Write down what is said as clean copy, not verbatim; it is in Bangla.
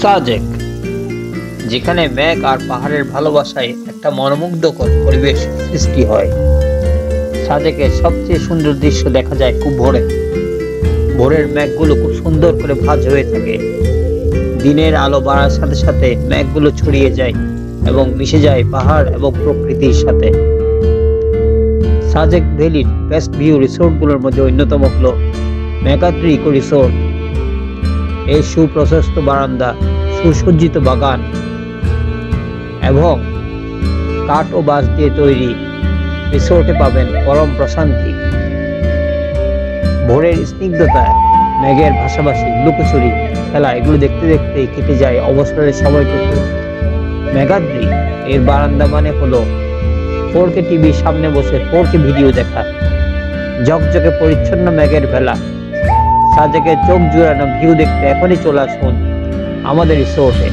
সাজেক, যেখানে মেঘ আর পাহাড়ের ভালোবাসায় একটা মনোমুগ্ধকর পরিবেশ সৃষ্টি হয়। সাজেকের সবচেয়ে সুন্দর দৃশ্য দেখা যায় খুব ভোরে। ভোরের মেঘগুলো খুব সুন্দর করে ভাঁজ হয়ে থাকে। দিনের আলো বাড়ার সাথে সাথে মেঘগুলো ছড়িয়ে যায় এবং মিশে যায় পাহাড় এবং প্রকৃতির সাথে। সাজেক ভ্যালির বেস্ট ভিউ রিসোর্টগুলোর মধ্যে অন্যতম হলো মেঘাদ্রি ইকো রিসোর্ট। এই সুপ্রশস্ত বারান্দা, সুসজ্জিত বাগান এবং কাঠ ও বাঁশ দিয়ে তৈরি রিসোর্টে পাবেন পরম প্রশান্তি। ভোরের স্নিগ্ধতা, মেঘের ভাসাভাসি, লুকোচুরি খেলা, এগুলো দেখতে দেখতেই কেটে যায় অবসরের সময়টুকু। মেঘাদ্রি এর বারান্দা মানে হলো 4K টিভির সামনে বসে 4K ভিডিও দেখা, ঝকঝকে পরিচ্ছন্ন মেঘের ভেলা। সাজেকের চোখ জুড়ানো ভিউ দেখতে এখনই চলে আসুন আমাদের রিসোর্টে।